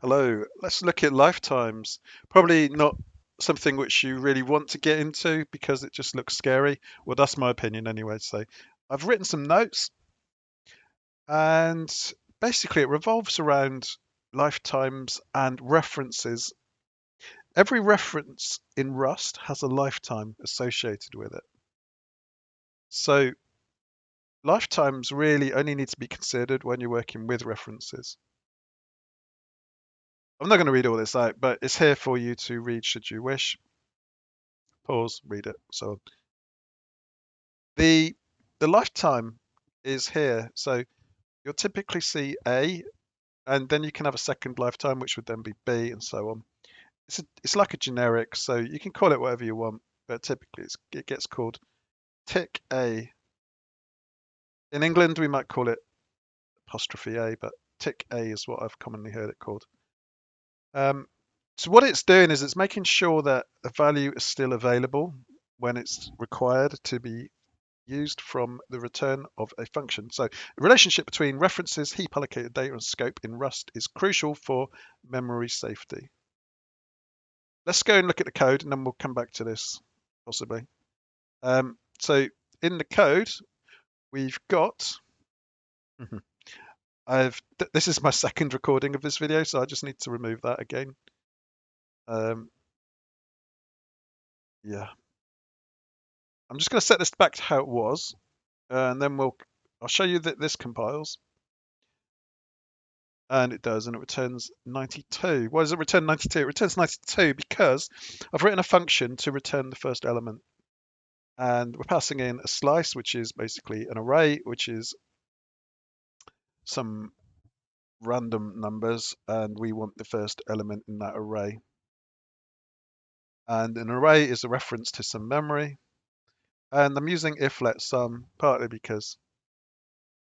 Hello, let's look at lifetimes. Probably not something which you really want to get into because it just looks scary. Well, that's my opinion anyway. So I've written some notes and basically it revolves around lifetimes and references. Every reference in Rust has a lifetime associated with it. So lifetimes really only need to be considered when you're working with references. I'm not going to read all this out, but it's here for you to read should you wish. Pause, read it, so on. The lifetime is here. So you'll typically see A, and then you can have a second lifetime, which would then be B, and so on. It's like a generic, so you can call it whatever you want, but typically it gets called tick A. In England, we might call it apostrophe A, but tick A is what I've commonly heard it called. So what it's doing is it's making sure that a value is still available when it's required to be used from the return of a function. So the relationship between references, heap allocated data, and scope in Rust is crucial for memory safety. Let's go and look at the code, and then we'll come back to this, possibly. So in the code, we've got... This is my second recording of this video, so I just need to remove that again. Yeah. I'm just going to set this back to how it was, and then I'll show you that this compiles. And it does, and it returns 92. Why does it return 92? It returns 92 because I've written a function to return the first element. And we're passing in a slice, which is basically an array, which is some random numbers, and we want the first element in that array. And an array is a reference to some memory. And I'm using if let sum, partly because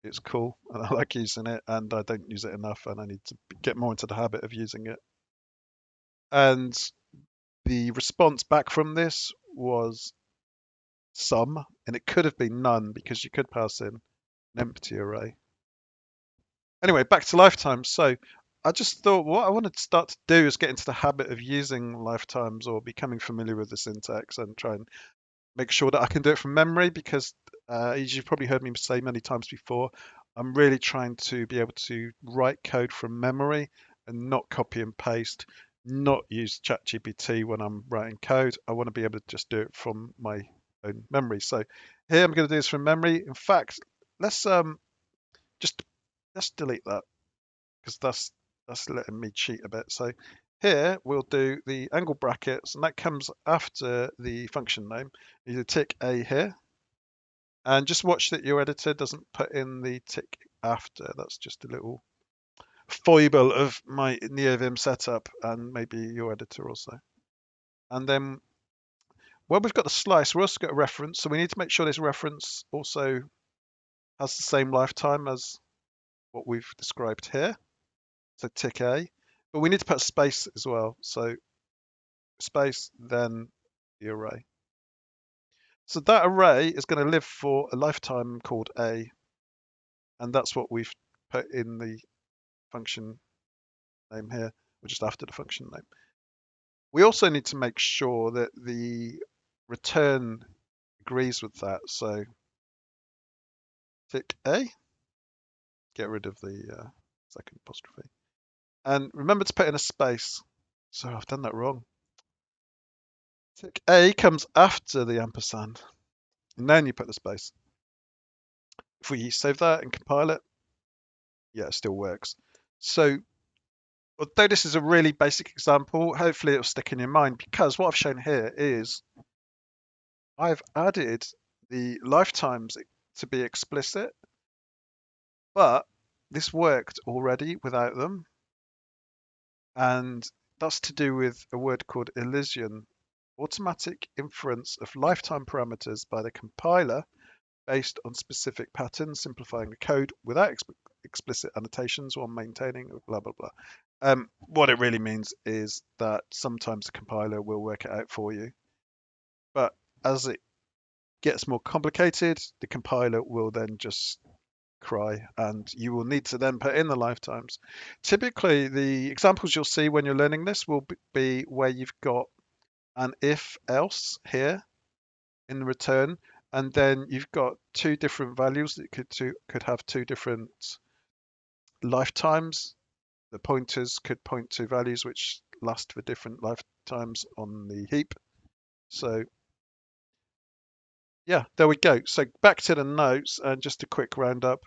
it's cool and I like using it, and I don't use it enough, and I need to get more into the habit of using it. And the response back from this was some, and it could have been none because you could pass in an empty array. Anyway, back to lifetimes. So I just thought what I wanted to start to do is get into the habit of using lifetimes or becoming familiar with the syntax and try and make sure that I can do it from memory because as you've probably heard me say many times before, I'm really trying to be able to write code from memory and not copy and paste, not use ChatGPT when I'm writing code. I want to be able to just do it from my own memory. So here I'm going to do this from memory. In fact, let's just let's delete that because that's letting me cheat a bit. So here we'll do the angle brackets, and that comes after the function name. You do tick A here, and just watch that your editor doesn't put in the tick after. That's just a little foible of my NeoVim setup, and maybe your editor also. And then when we've got the slice, we've also got a reference, so we need to make sure this reference also has the same lifetime as what we've described here. So tick A, but we need to put a space as well. So space, then the array. So that array is going to live for a lifetime called A, and that's what we've put in the function name here, or just after the function name. We also need to make sure that the return agrees with that. So tick A, get rid of the second apostrophe. And remember to put in a space. So I've done that wrong. Tick A comes after the ampersand, and then you put the space. If we save that and compile it, yeah, it still works. So although this is a really basic example, hopefully it'll stick in your mind because what I've shown here is I've added the lifetimes to be explicit, but this worked already without them. And that's to do with a word called Elision, automatic inference of lifetime parameters by the compiler based on specific patterns, simplifying the code without explicit annotations while maintaining blah, blah, blah. What it really means is that sometimes the compiler will work it out for you. But as it gets more complicated, the compiler will then just cry, and you will need to then put in the lifetimes. Typically, the examples you'll see when you're learning this will be where you've got an if else here in the return, and then you've got two different values that could have two different lifetimes. The pointers could point to values which last for different lifetimes on the heap. So yeah, there we go. So back to the notes and just a quick roundup.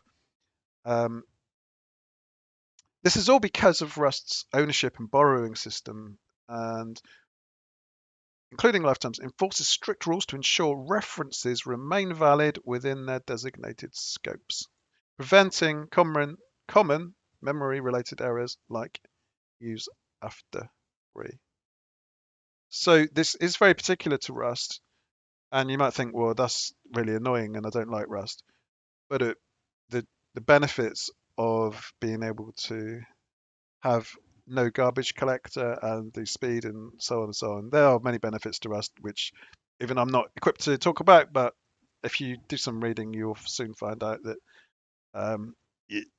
This is all because of Rust's ownership and borrowing system, and including lifetimes, enforces strict rules to ensure references remain valid within their designated scopes, preventing common memory-related errors like use after free. So this is very particular to Rust, and you might think, well, that's really annoying, and I don't like Rust. But the benefits of being able to have no garbage collector and the speed and so on and so on. There are many benefits to Rust, which even I'm not equipped to talk about, but if you do some reading, you'll soon find out that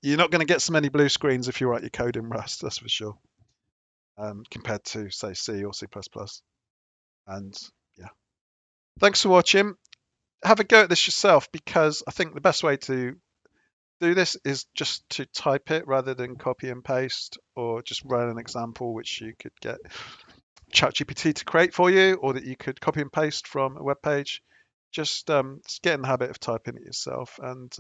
you're not going to get so many blue screens if you write your code in Rust, that's for sure, compared to, say, C or C++. And yeah, thanks for watching. Have a go at this yourself, because I think the best way to do this is just to type it rather than copy and paste, or just run an example which you could get ChatGPT to create for you, or that you could copy and paste from a web page. Just get in the habit of typing it yourself. And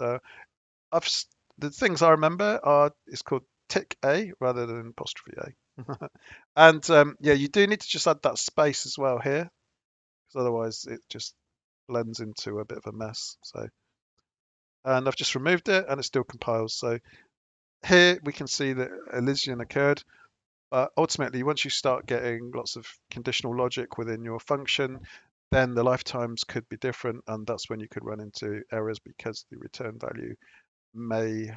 the things I remember are, it's called tick A rather than apostrophe A. And yeah, you do need to just add that space as well here, because otherwise it just blends into a bit of a mess. So, and I've just removed it and it still compiles. So here we can see that elision occurred. But ultimately, once you start getting lots of conditional logic within your function, then the lifetimes could be different, and that's when you could run into errors, because the return value may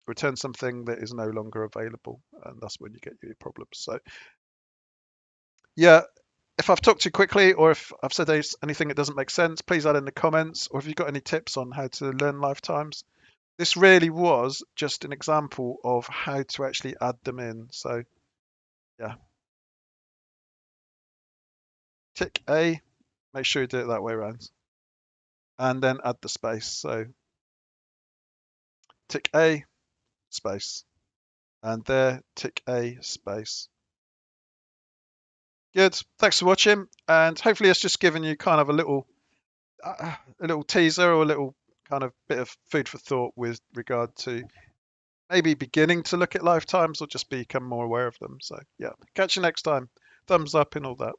return something that is no longer available, and that's when you get your problems. So yeah, if I've talked too quickly, or if I've said anything that doesn't make sense, please add in the comments, or if you've got any tips on how to learn lifetimes. This really was just an example of how to actually add them in. So yeah. Tick A, make sure you do it that way around, and then add the space. So tick A, space, and there, tick A, space. Good. Thanks for watching, and hopefully it's just given you kind of a little teaser, or a little kind of bit of food for thought with regard to maybe beginning to look at lifetimes, or just become more aware of them. So yeah, catch you next time. Thumbs up and all that.